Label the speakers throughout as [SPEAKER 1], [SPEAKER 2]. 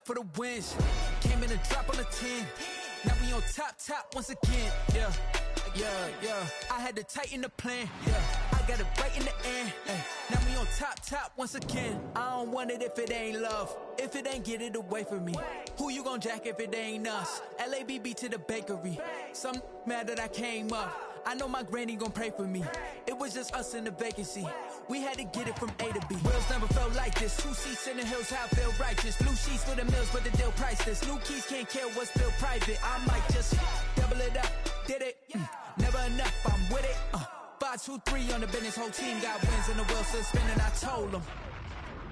[SPEAKER 1] for the wins. Came in a drop on the 10. Now we on top once again. Yeah. I had to tighten the plan. Yeah. I got it right in the end. Ay. Now we on top once again. I don't want it if it ain't love. If it ain't, get it away from me. Who you gon' jack if it ain't us? LABB to the bakery. Some mad that I came up. I know my granny gon' pray for me. It was just us in the vacancy. We had to get it from A to B. Wheels never felt like this. 2 seats in the hills, how I feel righteous. Blue sheets for the mills, but the deal priceless. New keys can't care what's still private. I might just double it up. Did it? Never enough, I'm with it. 5, 2, 3 on the business. Whole team got wins and the wheels still spinning. I told them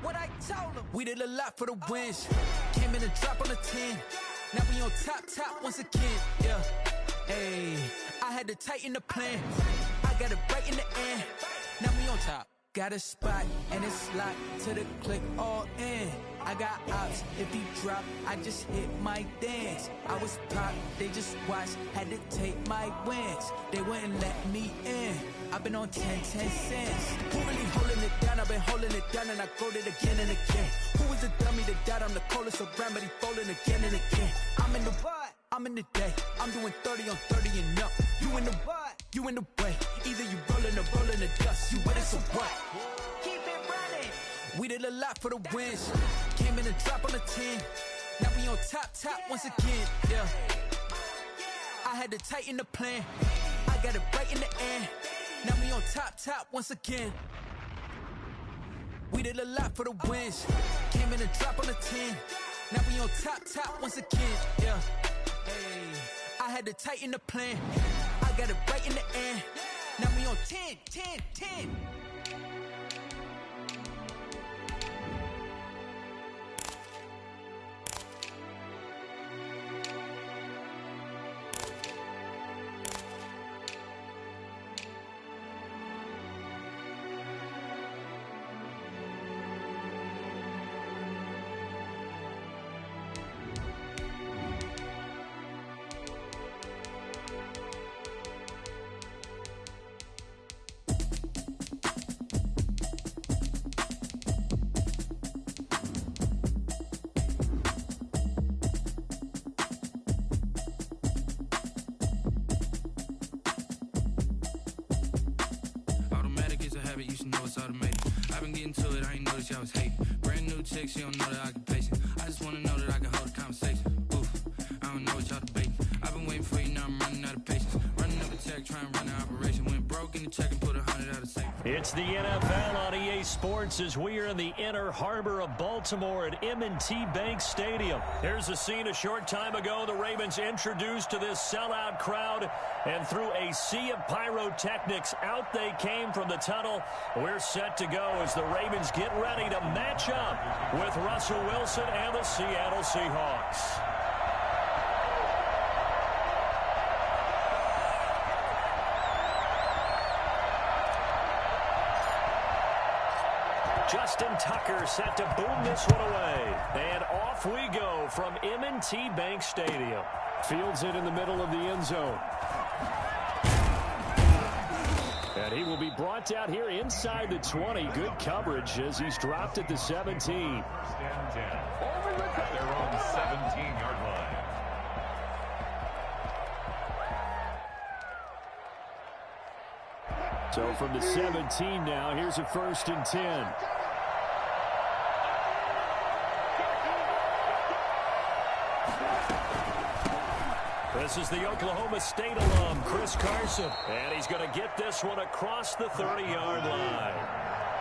[SPEAKER 1] what I told them. We did a lot for the wins. Came in a drop on the 10. Now we on top once again. Yeah. Hey, I had to tighten the plan. I got it right in the end. Now we on top. Got a spot and it's locked to the click all in. I got ops, if he drop, I just hit my dance. I was pop, they just watched, had to take my wins. They wouldn't let me in. I've been on 10 cents. Who really holding it down? I've been holding it down and I quote it again and again. Who was the dummy that died? I'm the coldest around, but he folding again and again. I'm in the what? I'm in the day. I'm doing 30 on 30 and up. You in the what? You in the way. Either you rolling or rolling the dust. You with it, so what? Keep it running. We did a lot for the wins. Came in a drop on the 10. Now we on top once again. Yeah. I had to tighten the plan. I got it right in the end. Now we on top once again. We did a lot for the wins. Came in a drop on the 10. Now we on top once again. Yeah. Hey, I had to tighten the plan. I got it right in the end. Now we on 10.
[SPEAKER 2] You should know it's automated. I've been getting to it, I ain't noticed y'all was hating. Brand new chick, she don't know the occupation. I just wanna know that I can hold a conversation. Oof, I don't know what y'all debating. I've been waiting for you, now I'm running out of patience. Running up a check, trying to run an operation. Went broke in the check and put 100 out of safe.
[SPEAKER 3] It's the NFL on EA Sports as we are in the inner harbor of Baltimore at M&T Bank Stadium. Here's a scene a short time ago. The Ravens introduced to this sellout crowd, and through a sea of pyrotechnics, out they came from the tunnel. We're set to go as the Ravens get ready to match up with Russell Wilson and the Seattle Seahawks. Justin Tucker set to boom this one away. And off we go from M&T Bank Stadium. Fields it in the middle of the end zone. And he will be brought down here inside the 20. Good coverage as he's dropped at the 17.
[SPEAKER 4] First and 10. At their own 17-yard line.
[SPEAKER 3] So from the 17 now, here's a 1st and 10. This is the Oklahoma State alum, Chris Carson. And he's going to get this one across the 30-yard line.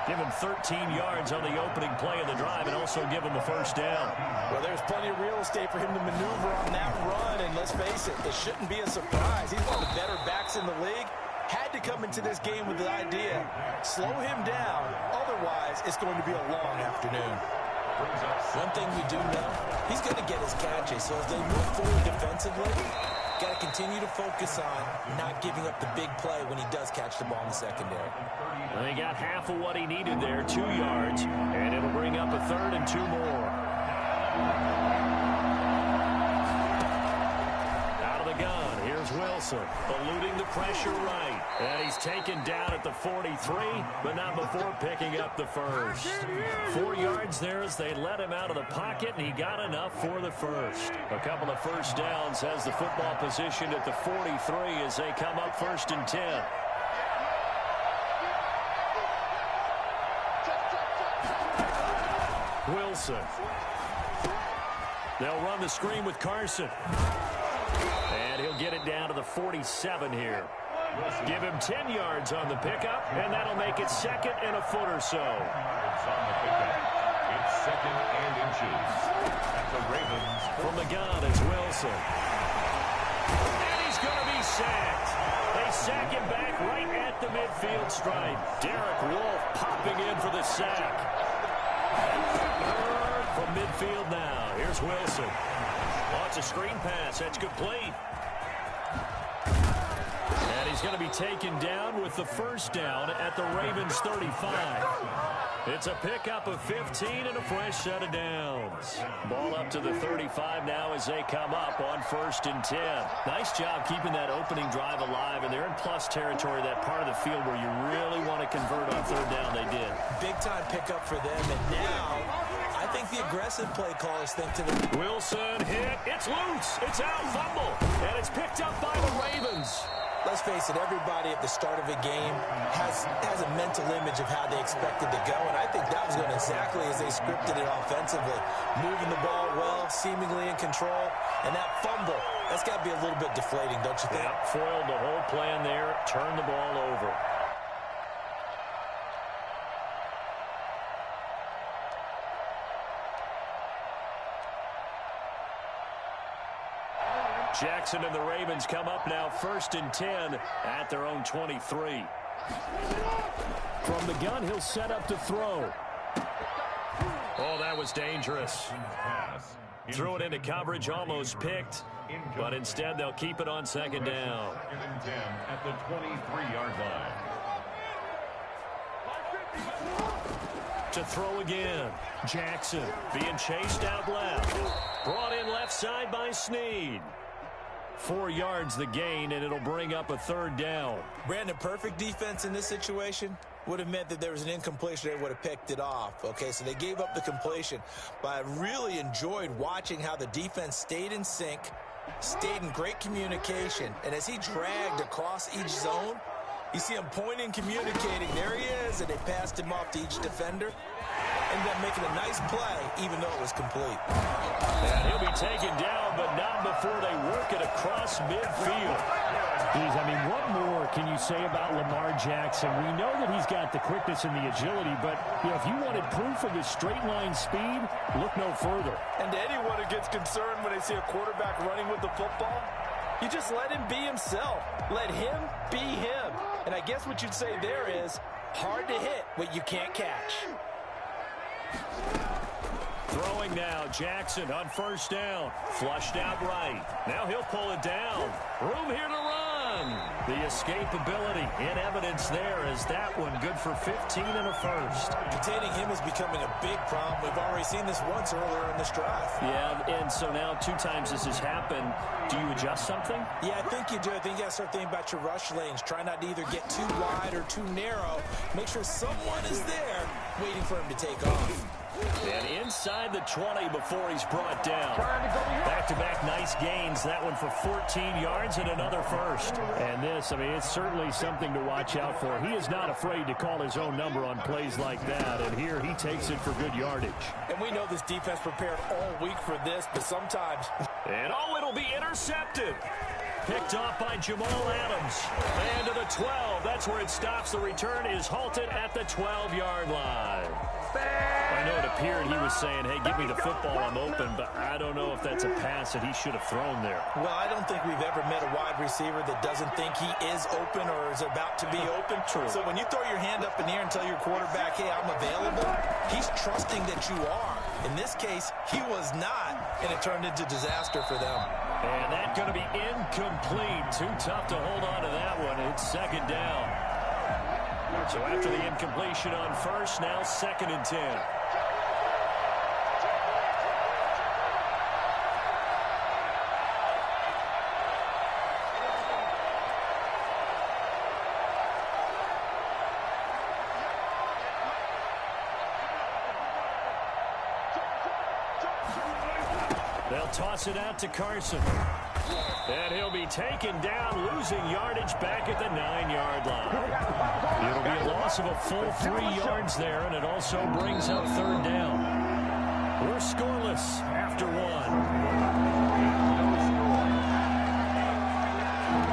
[SPEAKER 3] Give him 13 yards on the opening play of the drive and also give him the first down.
[SPEAKER 5] Well, there's plenty of real estate for him to maneuver on that run. And let's face it, it shouldn't be a surprise. He's one of the better backs in the league. Had to come into this game with the idea, slow him down. Otherwise, it's going to be a long afternoon.
[SPEAKER 6] One thing we do know, he's going to get his catches. So as they move forward defensively, got to continue to focus on not giving up the big play when he does catch the ball in the secondary.
[SPEAKER 3] Well, he got half of what he needed there, 2 yards, and it'll bring up a 3rd and 2 more. Out of the gun, here Here's Wilson, eluding the pressure right. And he's taken down at the 43, but not before picking up the first. 4 yards there as they let him out of the pocket, and he got enough for the first. A couple of first downs has the football positioned at the 43 as they come up 1st and 10. Wilson. They'll run the screen with Carson. And he'll get it down to the 47 here. Give him 10 yards on the pickup, and that'll make it 2nd and a foot or so.
[SPEAKER 4] It's 2nd and inches. At the Ravens.
[SPEAKER 3] From the gun, it's Wilson. And he's going to be sacked. They sack him back right at the midfield stripe. Derek Wolfe popping in for the sack. From midfield now. Here's Wilson. Oh, it's a screen pass. That's complete. And he's going to be taken down with the first down at the Ravens 35. It's a pickup of 15 and a fresh set of downs. Ball up to the 35 now as they come up on 1st and 10. Nice job keeping that opening drive alive, and they're in plus territory, that part of the field where you really want to convert on 3rd down. They did.
[SPEAKER 6] Big-time pickup for them, and now I think the aggressive play callers think to them.
[SPEAKER 3] Wilson hit. It's loose. It's out. Fumble. And it's picked up by the Ravens.
[SPEAKER 6] Let's face it, everybody at the start of a game has a mental image of how they expected to go, and I think that was going exactly as they scripted it offensively. Moving the ball well, seemingly in control, and that fumble, that's got to be a little bit deflating, don't you think?
[SPEAKER 3] Yeah, foiled the whole plan there, turned the ball over. Jackson and the Ravens come up now 1st and 10 at their own 23. From the gun, he'll set up to throw. Oh, that was dangerous. Threw it into coverage, almost picked, but instead they'll keep it on 2nd down.
[SPEAKER 4] 2nd and 10 at the 23-yard line.
[SPEAKER 3] To throw again. Jackson being chased out left. Brought in left side by Snead. 4 yards the gain, and it'll bring up a 3rd down.
[SPEAKER 6] Brandon, perfect defense in this situation would have meant that there was an incompletion. They would have picked it off. Okay, so they gave up the completion. But I really enjoyed watching how the defense stayed in sync, stayed in great communication. And as he dragged across each zone, you see him pointing, communicating. There he is, and they passed him off to each defender. Ended up making a nice play, even though it was complete.
[SPEAKER 3] And he'll be taken down, but not before they work it across midfield.
[SPEAKER 7] Geez, I mean, what more can you say about Lamar Jackson? We know that he's got the quickness and the agility, but if you wanted proof of his straight-line speed, look no further.
[SPEAKER 5] And to anyone who gets concerned when they see a quarterback running with the football, you just let him be himself. Let him be him. And I guess what you'd say there is hard to hit what you can't catch.
[SPEAKER 3] Throwing now, Jackson on 1st down. Flushed out right. Now he'll pull it down. Room here to run. The escapability in evidence there is that one good for 15 and a first.
[SPEAKER 6] Containing him is becoming a big problem. We've already seen this once earlier in this drive.
[SPEAKER 3] Yeah, and so now 2 times this has happened. Do you adjust something?
[SPEAKER 6] Yeah, I think you do. I think you got to start thinking about your rush lanes. Try not to either get too wide or too narrow. Make sure someone is there waiting for him to take off.
[SPEAKER 3] And inside the 20 before he's brought down. Back-to-back nice gains. That one for 14 yards and another first.
[SPEAKER 7] And this, I mean, it's certainly something to watch out for. He is not afraid to call his own number on plays like that. And here he takes it for good yardage.
[SPEAKER 5] And we know this defense prepared all week for this, but sometimes...
[SPEAKER 3] And oh, it'll be intercepted. Picked off by Jamal Adams. And to the 12. That's where it stops. The return is halted at the 12-yard line. I know it appeared he was saying, hey, give me the football, I'm open, but I don't know if that's a pass that he should have thrown there.
[SPEAKER 6] Well, I don't think we've ever met a wide receiver that doesn't think he is open or is about to be open.
[SPEAKER 3] True.
[SPEAKER 6] So when you throw your hand up in the air and tell your quarterback, hey, I'm available, he's trusting that you are. In this case, he was not, and it turned into disaster for them.
[SPEAKER 3] And that's going to be incomplete. Too tough to hold on to that one. It's 2nd down. So after the incompletion on 1st, now 2nd and 10. toss it out to Carson. And he'll be taken down, losing yardage back at the 9-yard line. It'll be a loss of a full 3 yards there, and it also brings up third down. We're scoreless after 1.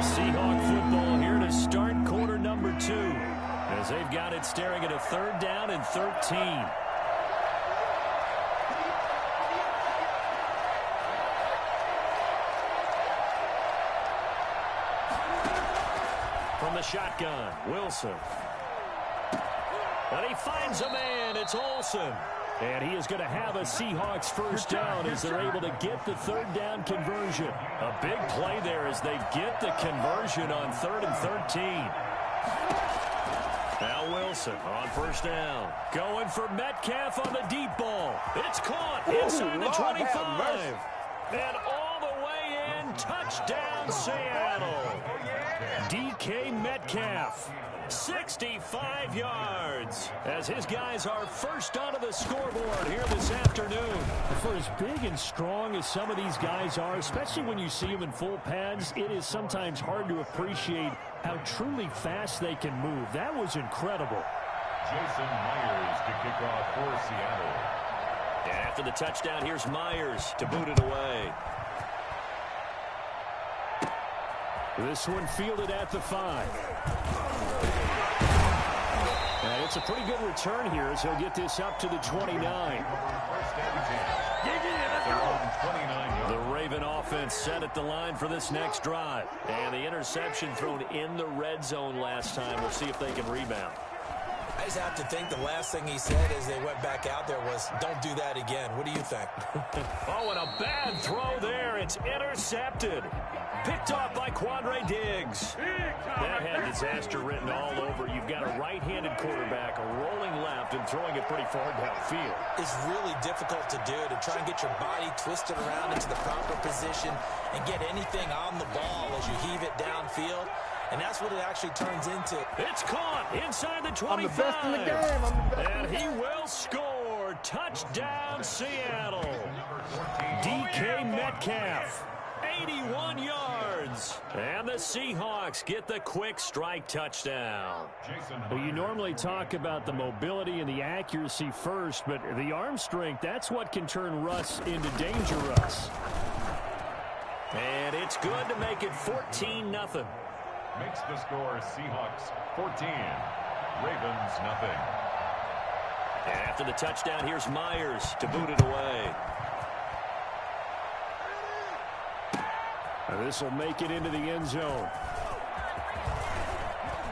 [SPEAKER 3] Seahawk football here to start quarter number 2, as they've got it staring at a third down and 13. From the shotgun, Wilson. And he finds a man. It's Olsen. And he is going to have a Seahawks first down as they're able to get the third down conversion. A big play there as they get the conversion on 3rd and 13. Now Wilson on first down. Going for Metcalf on the deep ball. It's caught inside the 25. And all the way in. Touchdown, Seattle. DK Metcalf. 65 yards as his guys are first onto the scoreboard here this afternoon.
[SPEAKER 7] For as big and strong as some of these guys are, especially when you see them in full pads, it is sometimes hard to appreciate how truly fast they can move. That was incredible.
[SPEAKER 4] Jason Myers to kick off for Seattle.
[SPEAKER 3] And after the touchdown, here's Myers to boot it away.
[SPEAKER 7] This one fielded at the 5. And it's a pretty good return here as he'll get this up to the 29. The Raven offense set at the line for this next drive. And the interception thrown in the red zone last time. We'll see if they can rebound.
[SPEAKER 6] I just have to think the last thing he said as they went back out there was, don't do that again. What do you think?
[SPEAKER 3] Oh, and a bad throw there. It's intercepted. Picked off by Quandre Diggs. That had disaster written all over. You've got a right-handed quarterback, a rolling left, and throwing it pretty far downfield.
[SPEAKER 6] It's really difficult to do, to try and get your body twisted around into the proper position and get anything on the ball as you heave it downfield. And that's what it actually turns into.
[SPEAKER 3] It's caught inside the 25.
[SPEAKER 8] I'm the best in the game.
[SPEAKER 3] And he will score. Touchdown, Seattle. DK Metcalf. 81 yards. And the Seahawks get the quick strike touchdown.
[SPEAKER 7] Well, you normally talk about the mobility and the accuracy first, but the arm strength, that's what can turn Russ into danger Russ.
[SPEAKER 3] And it's good to make it 14-0.
[SPEAKER 4] Makes the score Seahawks 14. Ravens nothing.
[SPEAKER 3] And after the touchdown, here's Myers to boot it away.
[SPEAKER 7] This will make it into the end zone.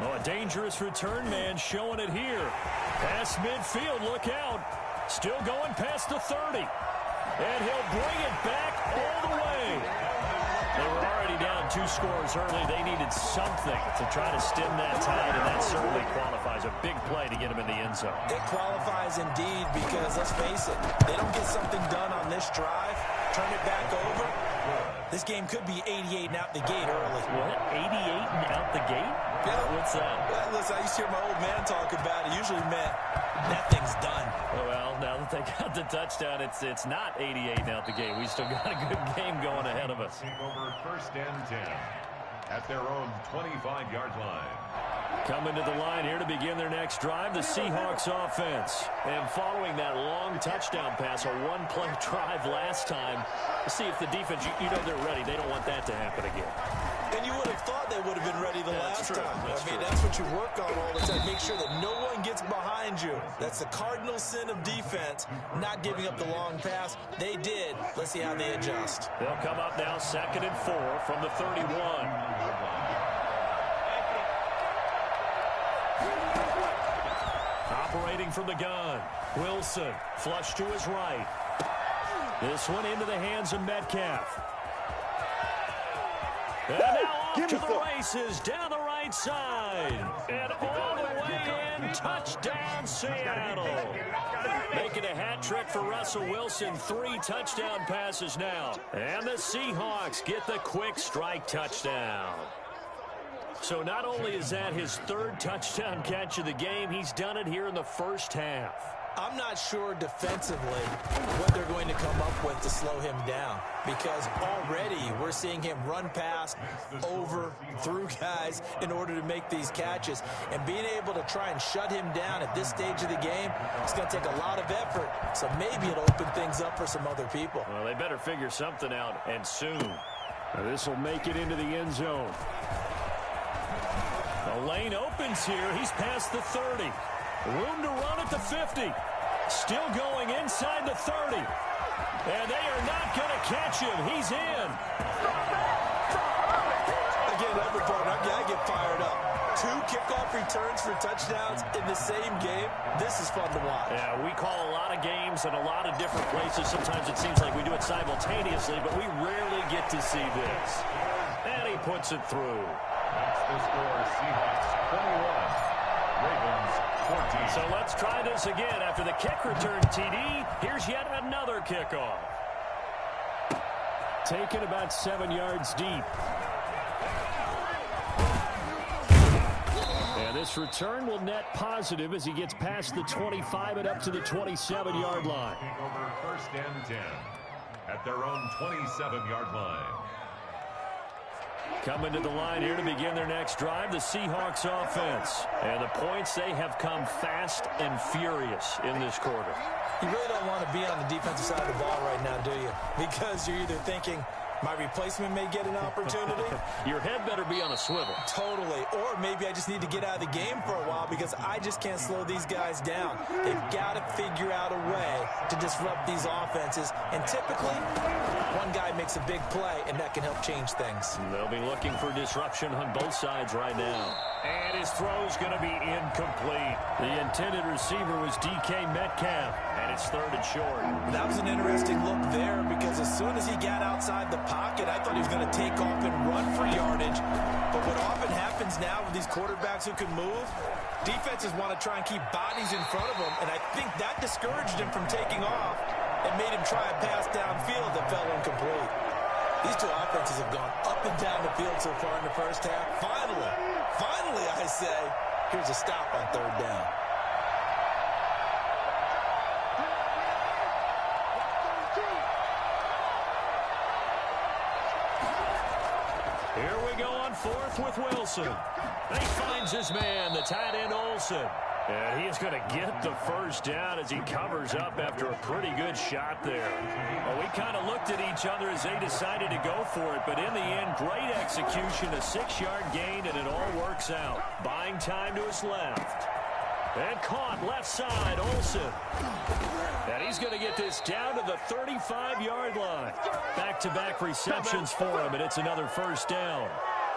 [SPEAKER 3] Oh, a dangerous return man showing it here. Past midfield, look out. Still going past the 30. And he'll bring it back all the way. They were already down 2 scores early. They needed something to try to stem that tide, and that certainly qualifies. A big play to get him in the end zone.
[SPEAKER 6] It qualifies indeed because, let's face it, they don't get something done on this drive, turn it back over. This game could be 88 and out the gate early.
[SPEAKER 3] What? 88 and out the gate?
[SPEAKER 6] Yeah.
[SPEAKER 3] What's that?
[SPEAKER 6] Well, listen, I used to hear my old man talk about it. Usually meant that thing's done.
[SPEAKER 3] Well, now that they got the touchdown, it's not 88 and out the gate. We still got a good game going ahead of us.
[SPEAKER 4] Take over 1st and 10 at their own 25-yard line.
[SPEAKER 3] Coming to the line here to begin their next drive, the Seahawks offense. And following that long touchdown pass, a one-play drive last time, to see if the defense, you know they're ready. They don't want that to happen again.
[SPEAKER 6] And you would have thought they would have been ready the last time.
[SPEAKER 3] That's true.
[SPEAKER 6] That's what you work on all the time. Make sure that no one gets behind you. That's the cardinal sin of defense, not giving up the long pass. They did. Let's see how they adjust.
[SPEAKER 3] They'll come up now 2nd and 4 from the 31. Operating from the gun. Wilson, flush to his right. This one into the hands of Metcalf. And now off to the races down the right side. And all the way in, touchdown Seattle. Making a hat trick for Russell Wilson. 3 touchdown passes now. And the Seahawks get the quick strike touchdown. So not only is that his 3rd touchdown catch of the game, he's done it here in the first half.
[SPEAKER 6] I'm not sure defensively what they're going to come up with to slow him down, because already we're seeing him run past, over, through guys in order to make these catches. And being able to try and shut him down at this stage of the game, it's going to take a lot of effort. So maybe it'll open things up for some other people.
[SPEAKER 3] Well, they better figure something out, and soon.
[SPEAKER 7] This will make it into the end zone.
[SPEAKER 3] The lane opens here. He's past the 30. Room to run at the 50. Still going inside the 30. And they are not going to catch him. He's in.
[SPEAKER 6] Again, I get fired up. 2 kickoff returns for touchdowns in the same game. This is fun to watch.
[SPEAKER 3] Yeah, we call a lot of games in a lot of different places. Sometimes it seems like we do it simultaneously, but we rarely get to see this. And he puts it through.
[SPEAKER 4] That's the score. Seahawks 21. Ravens 14.
[SPEAKER 3] So let's try this again. After the kick return TD, here's yet another kickoff.
[SPEAKER 7] Taken about 7 yards deep. And this return will net positive as he gets past the 25 and up to the 27-yard line.
[SPEAKER 4] Taking over 1st and 10 at their own 27-yard line.
[SPEAKER 3] Coming to the line here to begin their next drive, the Seahawks offense. And the points, they have come fast and furious in this quarter.
[SPEAKER 6] You really don't want to be on the defensive side of the ball right now, do you? Because you're either thinking, my replacement may get an opportunity.
[SPEAKER 3] Your head better be on a swivel.
[SPEAKER 6] Totally. Or maybe I just need to get out of the game for a while because I just can't slow these guys down. They've got to figure out a way to disrupt these offenses. And typically, one guy makes a big play, and that can help change things.
[SPEAKER 3] They'll be looking for disruption on both sides right now. And his throw's going to be incomplete. The intended receiver was DK Metcalf, and it's 3rd and short.
[SPEAKER 6] That was an interesting look there because as soon as he got outside the pocket, I thought he was going to take off and run for yardage. But what often happens now with these quarterbacks who can move, defenses want to try and keep bodies in front of them, and I think that discouraged him from taking off and made him try a pass downfield that fell incomplete. These two offenses have gone up and down the field so far in the first half. Finally, I say, here's a stop on 3rd down.
[SPEAKER 3] Here we go on 4th with Wilson. And he finds his man, the tight end Olsen. And he is going to get the 1st down as he covers up after a pretty good shot there. Well, we kind of looked at each other as they decided to go for it, but in the end, great execution, a 6-yard gain, and it all works out. Buying time to his left. And caught left side, Olsen. And he's going to get this down to the 35-yard line. Back-to-back receptions for him, and it's another 1st down.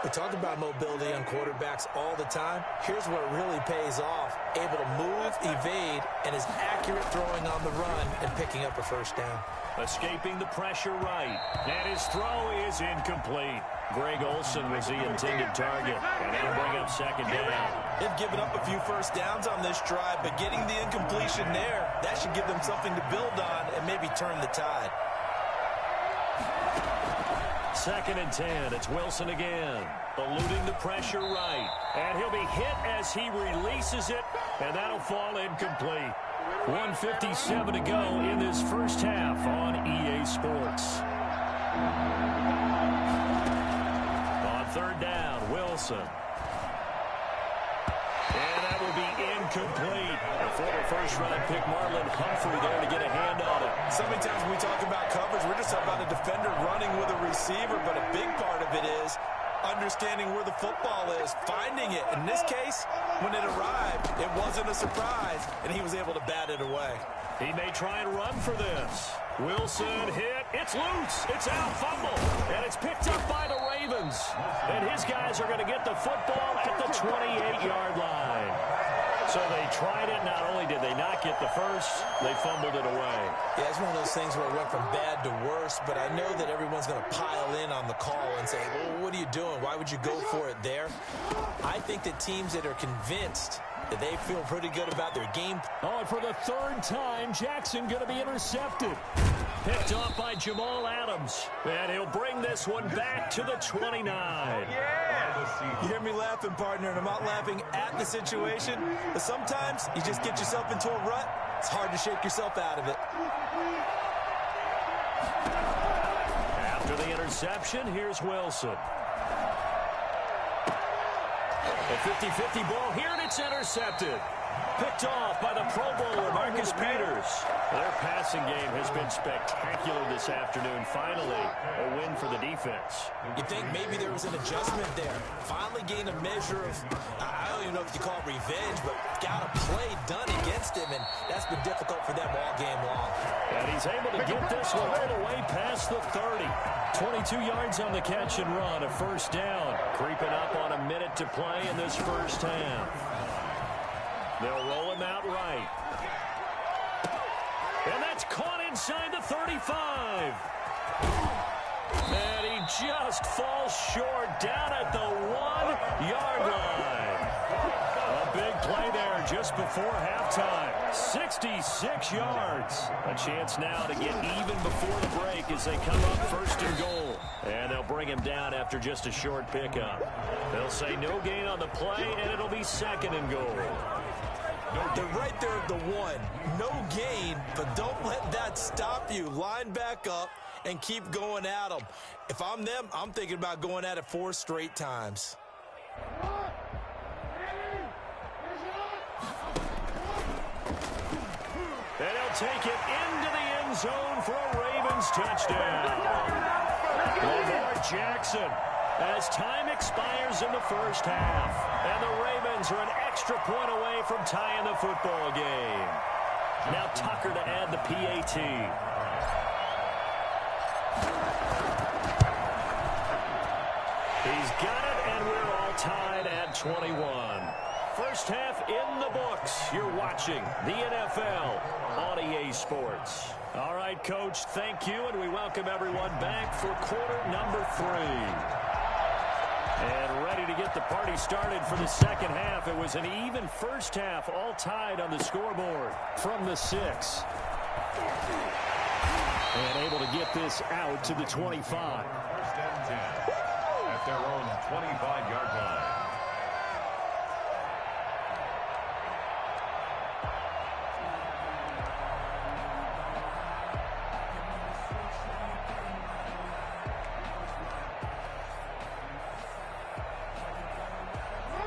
[SPEAKER 6] We talk about mobility on quarterbacks all the time. Here's where it really pays off. Able to move, evade, and is accurate throwing on the run and picking up a 1st down.
[SPEAKER 3] Escaping the pressure right. And his throw is incomplete. Greg Olsen was the intended target. And that'll bring up 2nd down.
[SPEAKER 6] They've given up a few 1st downs on this drive, but getting the incompletion there, that should give them something to build on and maybe turn the tide.
[SPEAKER 3] 2nd and 10. It's Wilson again. Eluding the pressure right. And he'll be hit as he releases it. And that'll fall incomplete. 1:57 to go in this first half on EA Sports. On 3rd down, Wilson. And that will be incomplete. The former 1st-round pick Marlon Humphrey there to get a hand on it.
[SPEAKER 6] So many times when we talk about coverage, we're just talking about a defender running with a receiver, but a big part of it is understanding where the football is, finding it. In this case, when it arrived, it wasn't a surprise, and he was able to bat it away.
[SPEAKER 3] He may try and run for this. Wilson hit. It's loose. It's out. Fumble. And it's picked up by the Ravens. And his guys are going to get the football at the 28-yard line. So they tried it. Not only did they not get the 1st, they fumbled it away.
[SPEAKER 6] Yeah, it's one of those things where it went from bad to worse, but I know that everyone's going to pile in on the call and say, well, what are you doing? Why would you go for it there? I think that teams that are convinced that they feel pretty good about their game.
[SPEAKER 7] Oh, and for the 3rd time, Jackson going to be intercepted.
[SPEAKER 3] Picked off by Jamal Adams. And he'll bring this one back to the 29.
[SPEAKER 6] You hear me laughing, partner, and I'm not laughing at the situation, but sometimes you just get yourself into a rut
[SPEAKER 5] It's hard to shake yourself out of it.
[SPEAKER 3] After the interception, here's Wilson. A 50-50 ball here, and it's intercepted. Picked off by the Pro Bowler, Marcus Peters. Their passing game has been spectacular this afternoon. Finally, a win for the defense.
[SPEAKER 5] You think maybe there was an adjustment there. Finally gained a measure of, I don't even know if you call it revenge, but got a play done against him, and that's been difficult for them all game long.
[SPEAKER 3] And he's able to get this one all the way past the 30. 22 yards on the catch and run, a first down. Creeping up on a minute to play in this first half. They'll roll him out right. And that's caught inside the 35. And he just falls short down at the 1-yard line. A big play there just before halftime. 66 yards. A chance now to get even before the break as they come up first and goal. And they'll bring him down after just a short pickup. They'll say no gain on the play, and it'll be second and goal.
[SPEAKER 5] They're right there at the 1. No gain, but don't let that stop you. Line back up and keep going at them. If I'm them, I'm thinking about going at it 4 straight times.
[SPEAKER 3] And he'll take it into the end zone for a Ravens touchdown. Lamar Jackson, as time expires in the first half. And the Ravens are an extra point away from tying the football game. Now Tucker to add the PAT. He's got it, and we're all tied at 21. First half in the books. You're watching the NFL on EA Sports. All right, Coach, thank you, and we welcome everyone back for quarter number 3. And ready to get the party started for the second half. It was an even first half, all tied on the scoreboard from the 6. And able to get this out to the 25.
[SPEAKER 4] First and 10 at their own 25-yard line.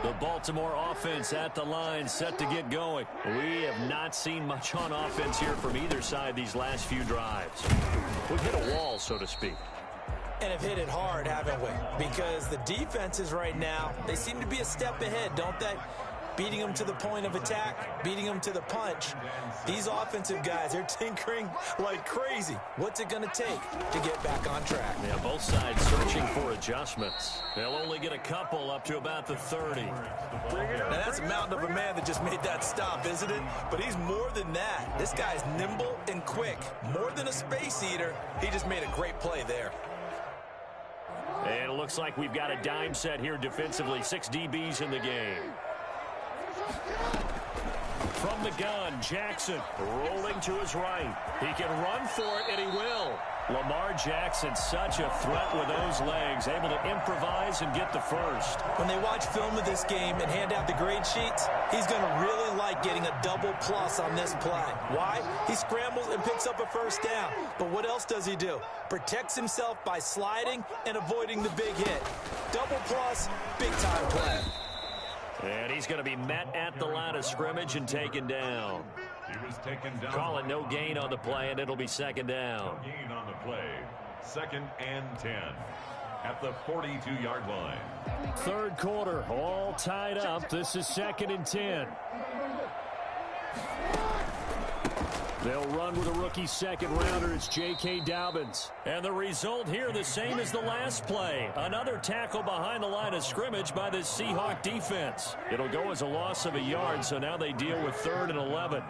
[SPEAKER 3] The Baltimore offense at the line, set to get going. We have not seen much on offense here from either side these last few drives. We've hit a wall, so to speak.
[SPEAKER 5] And have hit it hard, haven't we? Because the defenses right now, they seem to be a step ahead, don't they? Beating them to the point of attack, beating them to the punch. These offensive guys, they're tinkering like crazy. What's it going to take to get back on track?
[SPEAKER 3] Yeah, both sides searching for adjustments. They'll only get a couple up to about the 30.
[SPEAKER 5] Now that's a mountain of a man that just made that stop, isn't it? But he's more than that. This guy's nimble and quick. More than a space eater, he just made a great play there.
[SPEAKER 3] And it looks like we've got a dime set here defensively. 6 DBs in the game. From the gun, Jackson rolling to his right. He can run for it, and he will. Lamar Jackson, such a threat with those legs, able to improvise and get the first.
[SPEAKER 5] When they watch film of this game and hand out the grade sheets, he's going to really like getting a double plus on this play. Why? He scrambles and picks up a first down. But what else does he do? Protects himself by sliding and avoiding the big hit. Double plus, big-time play.
[SPEAKER 3] And he's going to be met at the line of scrimmage and taken down.
[SPEAKER 4] He was taken down.
[SPEAKER 3] Call it no gain on the play, and it'll be second down.
[SPEAKER 4] No gain on the play. Second and 10 at the 42-yard line.
[SPEAKER 7] Third quarter, all tied up. This is second and 10. They'll run with a rookie second-rounder. It's J.K. Dobbins.
[SPEAKER 3] And the result here, the same as the last play. Another tackle behind the line of scrimmage by the Seahawk defense. It'll go as a loss of a yard, so now they deal with 3rd and 11.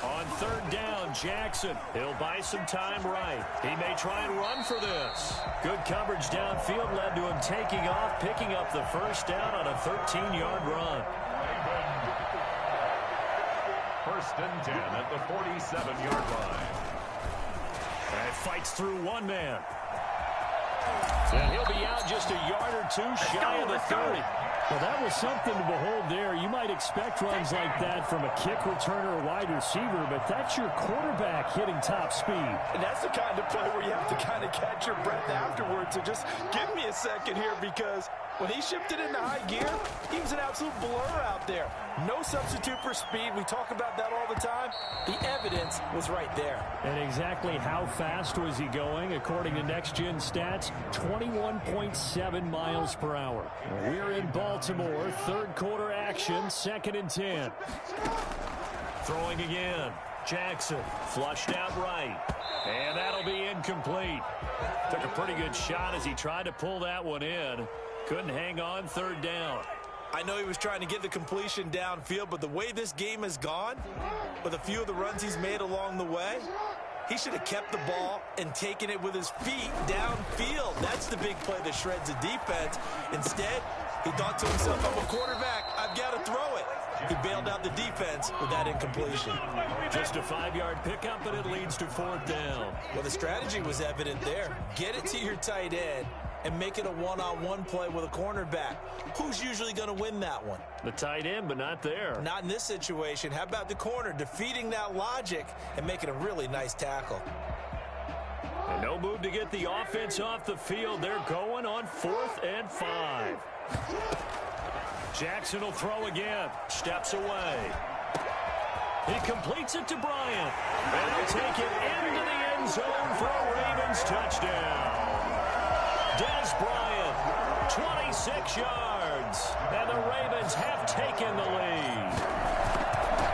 [SPEAKER 3] On 3rd down, Jackson. He'll buy some time right. He may try and run for this. Good coverage downfield led to him taking off, picking up the first down on a 13-yard run.
[SPEAKER 4] First and 10 at the 47-yard line.
[SPEAKER 3] And fights through one man. And he'll be out just a yard or two shy of the 30.
[SPEAKER 7] Well, that was something to behold there. You might expect runs like that from a kick returner or wide receiver, but that's your quarterback hitting top speed.
[SPEAKER 5] And that's the kind of play where you have to kind of catch your breath afterwards. So just give me a second here, because when he shifted into high gear, he was an absolute blur out there. No substitute for speed. We talk about that all the time. The evidence was right there.
[SPEAKER 7] And exactly how fast was he going? According to Next Gen Stats, 21.7 miles per hour. We're in Baltimore. Third quarter action, 2nd and 10.
[SPEAKER 3] Throwing again. Jackson flushed out right. And that'll be incomplete. Took a pretty good shot as he tried to pull that one in. Couldn't hang on. 3rd down.
[SPEAKER 6] I know he was trying to get the completion downfield, but the way this game has gone, with a few of the runs he's made along the way, he should have kept the ball and taken it with his feet downfield. That's the big play that shreds a defense. Instead, he thought to himself, I'm a quarterback, I've got to throw it. He bailed out the defense with that incompletion.
[SPEAKER 3] Just a 5-yard pickup, and it leads to 4th down.
[SPEAKER 6] Well, the strategy was evident there. Get it to your tight end and make it a one-on-one play with a cornerback. Who's usually going to win that one?
[SPEAKER 3] The tight end, but not there.
[SPEAKER 6] Not in this situation. How about the corner defeating that logic and making a really nice tackle?
[SPEAKER 3] And no move to get the offense off the field. They're going on 4th and 5. Jackson will throw again. Steps away. He completes it to Bryant. And he'll take it into the end zone for a Ravens touchdown. Des Bryant, 26 yards. And the Ravens have taken the lead.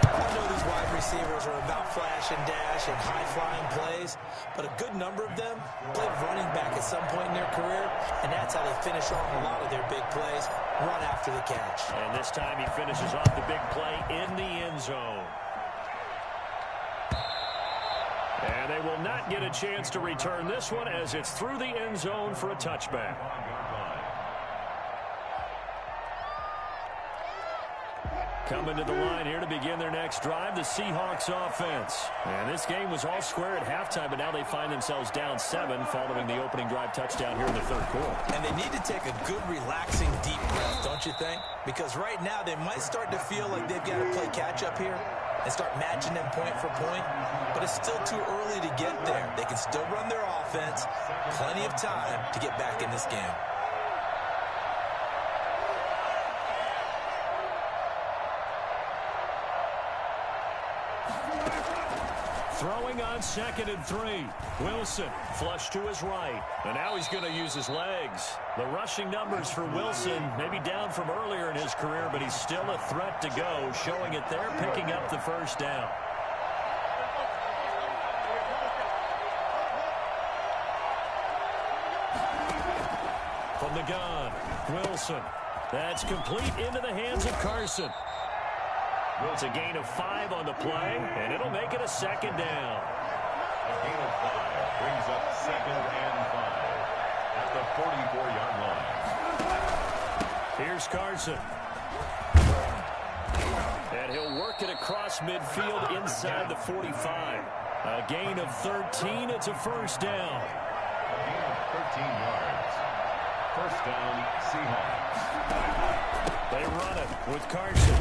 [SPEAKER 6] I know these wide receivers are about flash and dash and high-flying plays, but a good number of them played running back at some point in their career, and that's how they finish off a lot of their big plays, run after the catch.
[SPEAKER 3] And this time he finishes off the big play in the end zone. And they will not get a chance to return this one as it's through the end zone for a touchback. Coming to the line here to begin their next drive, the Seahawks offense. And this game was all square at halftime, but now they find themselves down 7 following the opening drive touchdown here in the 3rd quarter.
[SPEAKER 6] And they need to take a good, relaxing, deep breath, don't you think? Because right now they might start to feel like they've got to play catch-up here and start matching them point for point, but it's still too early to get there. They can still run their offense. Plenty of time to get back in this game.
[SPEAKER 3] Throwing on 2nd and 3. Wilson flush to his right. And now he's going to use his legs. The rushing numbers for Wilson maybe down from earlier in his career, but he's still a threat to go, showing it there, picking up the 1st down. From the gun, Wilson. That's complete into the hands of Carson. It's a gain of 5 on the play, and it'll make it a 2nd down.
[SPEAKER 4] A gain of 5 brings up 2nd and 5 at the 44-yard line.
[SPEAKER 3] Here's Carson. And he'll work it across midfield inside the 45. A gain of 13. It's a 1st down.
[SPEAKER 4] A gain of 13 yards. 1st down, Seahawks.
[SPEAKER 3] They run it with Carson.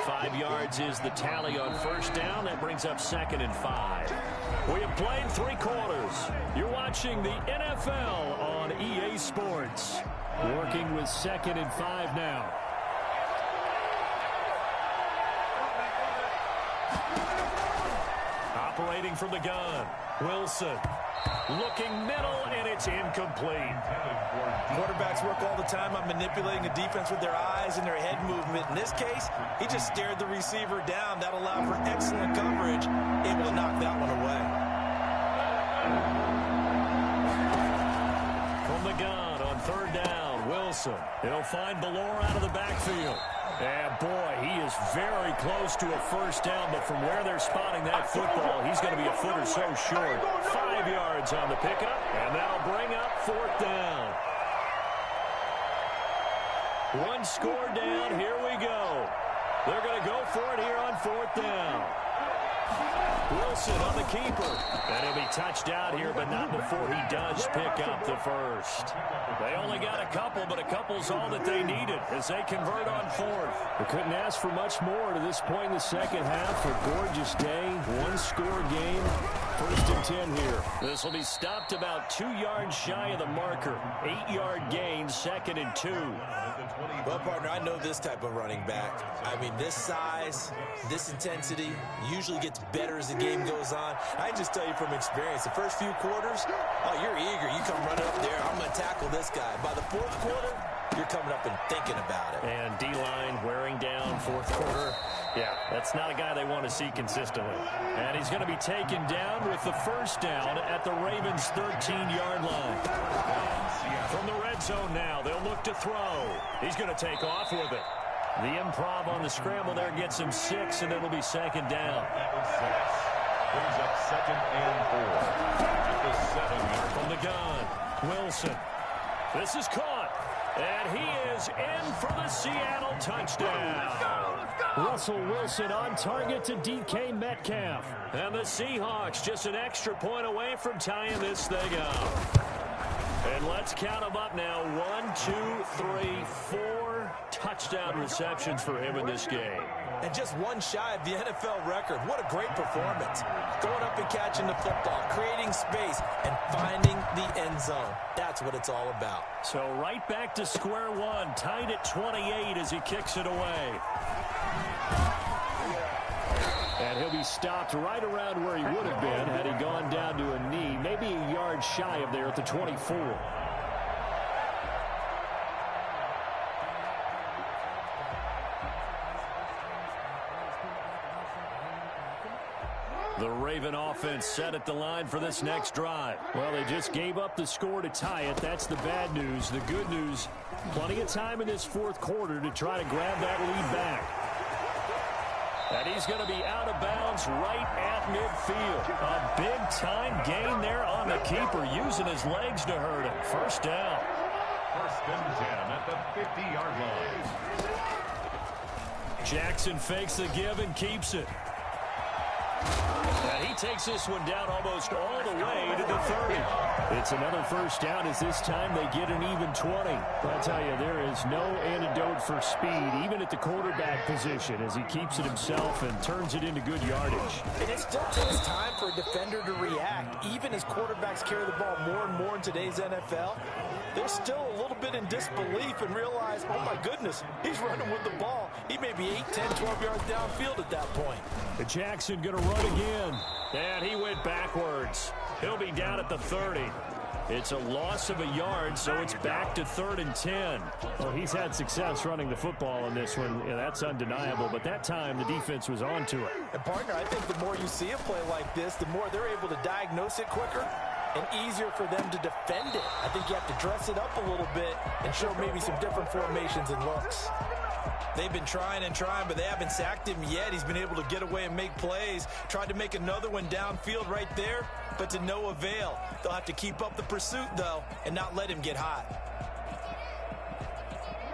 [SPEAKER 3] 5 yards is the tally on 1st down. That brings up 2nd and 5. We have played 3 quarters. You're watching the NFL on EA Sports.
[SPEAKER 7] Working with 2nd and 5 now.
[SPEAKER 3] Operating from the gun. Wilson. Looking middle, and it's incomplete.
[SPEAKER 6] Quarterbacks work all the time on manipulating the defense with their eyes and their head movement. In this case, he just stared the receiver down. That allowed for excellent coverage, able to knock that one away.
[SPEAKER 3] From the gun on 3rd down, Wilson. He'll find Ballore out of the backfield. And boy, he is very close to a 1st down, but from where they're spotting that football, he's going to be a foot or so short. 5 yards on the pickup, and that'll bring up 4th down. 1 score down, here we go. They're going to go for it here on 4th down. Wilson on the keeper. And he'll be touched out here, but not before he does pick up the first. They only got a couple, but a couple's all that they needed as they convert on fourth.
[SPEAKER 7] They couldn't ask for much more to this point in the second half. A gorgeous day, one-score game. 1st and 10 here.
[SPEAKER 3] This will be stopped about 2 yards shy of the marker. 8-yard gain, 2nd and 2.
[SPEAKER 6] Well, partner, I know this type of running back. I mean, this size, this intensity usually gets better as the game goes on. I can just tell you from experience, the first few quarters, oh, you're eager. You come running up there, I'm going to tackle this guy. By the 4th quarter, you're coming up and thinking about it.
[SPEAKER 3] And D-line wearing down 4th quarter. Yeah, that's not a guy they want to see consistently. And he's going to be taken down with the first down at the Ravens' 13-yard line. From the red zone now, they'll look to throw. He's going to take off with it. The improv on the scramble there gets him 6, and it'll be 2nd down.
[SPEAKER 4] Brings up 2nd and 4 at the 7-yard
[SPEAKER 3] from the gun. Wilson. This is caught. And he is in for the Seattle touchdown.
[SPEAKER 7] Russell Wilson on target to DK Metcalf.
[SPEAKER 3] And the Seahawks just an extra point away from tying this thing up. And let's count them up now. 1, 2, 3, 4 touchdown receptions for him in this game.
[SPEAKER 6] And just one shy of the NFL record. What a great performance. Going up and catching the football, creating space, and finding the end zone. That's what it's all about.
[SPEAKER 3] So right back to square one, tied at 28 as he kicks it away.
[SPEAKER 7] And he'll be stopped right around where he would have been had he gone down to a knee, maybe a yard shy of there at the 24.
[SPEAKER 3] The Raven offense set at the line for this next drive.
[SPEAKER 7] Well, they just gave up the score to tie it. That's the bad news. The good news, plenty of time in this 4th quarter to try to grab that lead back.
[SPEAKER 3] And he's going to be out of bounds right at midfield. A big-time gain there on the keeper, using his legs to hurt him. First down.
[SPEAKER 4] 1st and 10 at the 50-yard line.
[SPEAKER 3] Jackson fakes the give and keeps it. And he takes this one down almost all the way to the 30.
[SPEAKER 7] It's another first down as this time they get an even 20. I'll tell you, there is no antidote for speed, even at the quarterback position, as he keeps it himself and turns it into good yardage.
[SPEAKER 6] And it still takes time for a defender to react. Even as quarterbacks carry the ball more and more in today's NFL, they're still a little bit in disbelief and realize, oh my goodness, he's running with the ball. He may be 8, 10, 12 yards downfield at that point.
[SPEAKER 7] But Jackson going to run again.
[SPEAKER 3] And he went backwards. He'll be down at the 30. It's a loss of a yard, so it's back to 3rd and 10.
[SPEAKER 7] Well, he's had success running the football in this one. Yeah, that's undeniable. But that time, the defense was on to it.
[SPEAKER 6] And, partner, I think the more you see a play like this, the more they're able to diagnose it quicker and easier for them to defend it. I think you have to dress it up a little bit and show maybe some different formations and looks. They've been trying and trying, but they haven't sacked him yet. He's been able to get away and make plays. Tried to make another one downfield right there, but to no avail. They'll have to keep up the pursuit, though, and not let him get hot.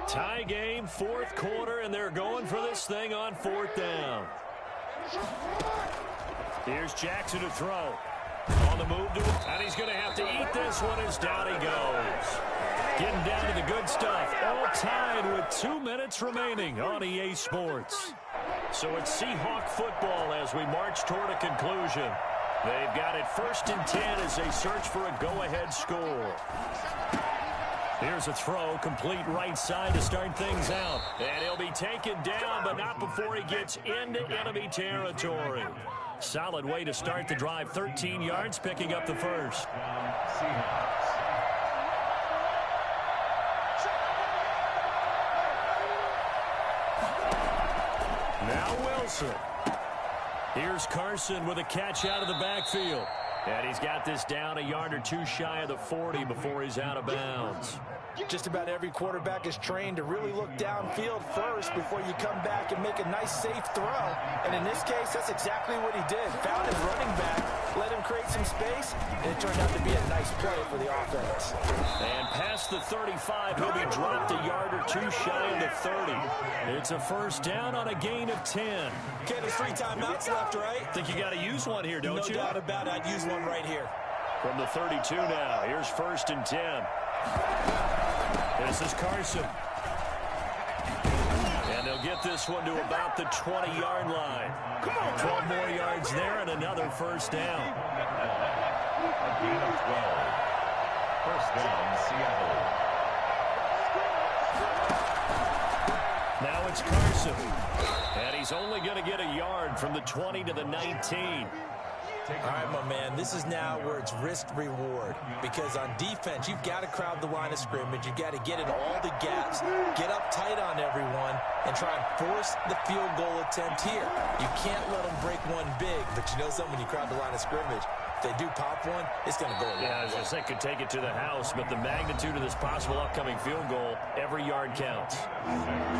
[SPEAKER 3] Tie game, 4th quarter, and they're going for this thing on 4th down. Here's Jackson to throw. On the move to it, and he's going to have to eat this one as down he goes. Getting down to the good stuff. All tied with 2 minutes remaining on EA Sports. So it's Seahawk football as we march toward a conclusion. They've got it 1st and 10 as they search for a go-ahead score. Here's a throw, complete right side to start things out. And he'll be taken down, but not before he gets into enemy territory. Solid way to start the drive. 13 yards, picking up the first. Now Wilson. Here's Carson with a catch out of the backfield. And he's got this down a yard or two shy of the 40 before he's out of bounds.
[SPEAKER 5] Just about every quarterback is trained to really look downfield first before you come back and make a nice, safe throw. And in this case, that's exactly what he did. Found his running back, let him create some space, and it turned out to be a nice play for the offense.
[SPEAKER 3] And past the 35, he'll be dropped a yard or two shy of the 30. It's a first down on a gain of 10.
[SPEAKER 5] Okay, there's 3 timeouts left, right?
[SPEAKER 3] Think you got to use one here, don't you?
[SPEAKER 5] No doubt about it. I'd use one right here.
[SPEAKER 3] From the 32 now, here's 1st and 10. This is Carson. And they'll get this one to about the 20-yard line. 12 more yards there and another first down.
[SPEAKER 4] A gain of 12. First down, Seattle.
[SPEAKER 3] Now it's Carson. And he's only going to get a yard from the 20 to the 19.
[SPEAKER 5] All right, my man, this is now where it's risk-reward. Because on defense, you've got to crowd the line of scrimmage. You've got to get in all the gaps, get up tight on everyone, and try and force the field goal attempt here. You can't let them break one big, but you know something, when you crowd the line of scrimmage, if they do pop one, it's going to go a long way.
[SPEAKER 3] As I could take it to the house, but the magnitude of this possible upcoming field goal, every yard counts.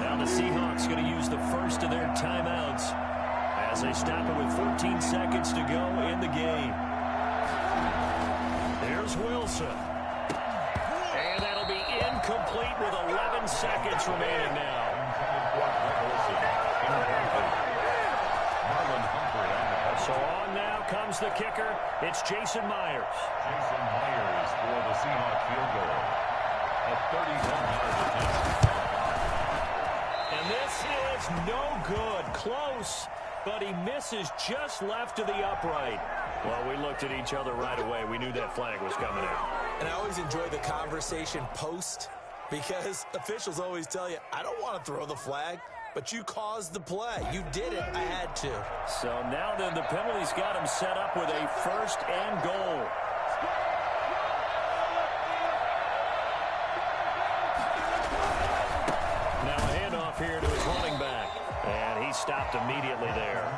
[SPEAKER 3] Now the Seahawks going to use the first of their timeouts as they stop it with 14 seconds to go in the game. Here's Wilson. And that'll be incomplete with 11 seconds remaining now. So on now comes the kicker. It's Jason Myers.
[SPEAKER 4] Jason Myers for the Seahawks field goal. A 31-yard attempt.
[SPEAKER 3] And this is no good. Close, but he misses just left of the upright. Well, we looked at each other right away. We knew that flag was coming out.
[SPEAKER 5] And I always enjoy the conversation post, because officials always tell you, I don't want to throw the flag, but you caused the play. You did it. I had to.
[SPEAKER 3] So now then the penalty's got him set up with a 1st and goal. Now a handoff here to his running back. And he stopped immediately there.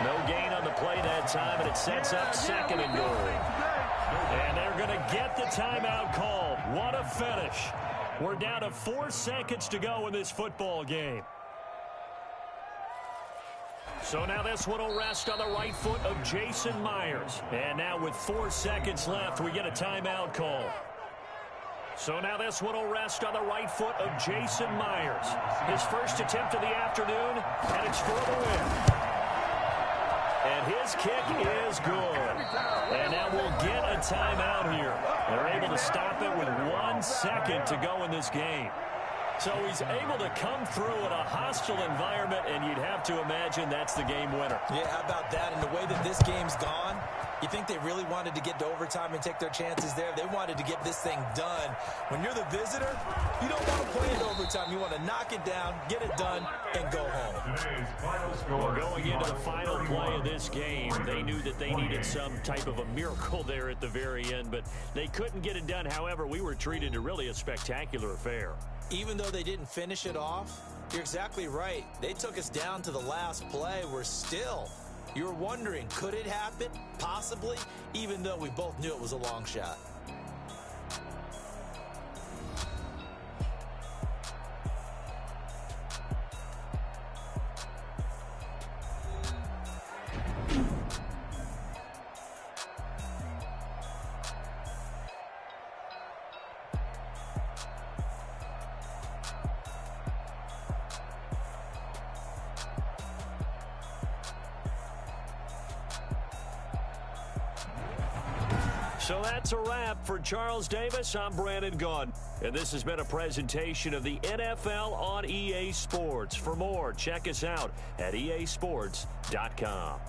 [SPEAKER 3] No gain on the play that time, and it sets up 2nd and goal. And they're going to get the timeout called. What a finish. We're down to 4 seconds to go in this football game. So now this one will rest on the right foot of Jason Myers. And now with 4 seconds left, we get a timeout call. So now this one will rest on the right foot of Jason Myers. His first attempt of the afternoon, and it's for the win. And his kick is good. And now we'll get a timeout here. They're able to stop it with 1 second to go in this game. So he's able to come through in a hostile environment, and you'd have to imagine that's the game winner.
[SPEAKER 5] Yeah, how about that? And the way that this game's gone, you think they really wanted to get to overtime and take their chances there? They wanted to get this thing done. When you're the visitor, you don't want to play it overtime. You want to knock it down, get it done, and go home.
[SPEAKER 3] Well, going into the final play of this game, they knew that they needed some type of a miracle there at the very end, but they couldn't get it done. However, we were treated to really a spectacular affair.
[SPEAKER 5] Even though they didn't finish it off, you're exactly right. They took us down to the last play. We're still, you're wondering, could it happen? Possibly, even though we both knew it was a long shot.
[SPEAKER 3] So that's a wrap for Charles Davis. I'm Brandon Gunn. And this has been a presentation of the NFL on EA Sports. For more, check us out at easports.com.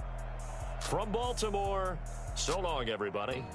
[SPEAKER 3] From Baltimore, so long, everybody.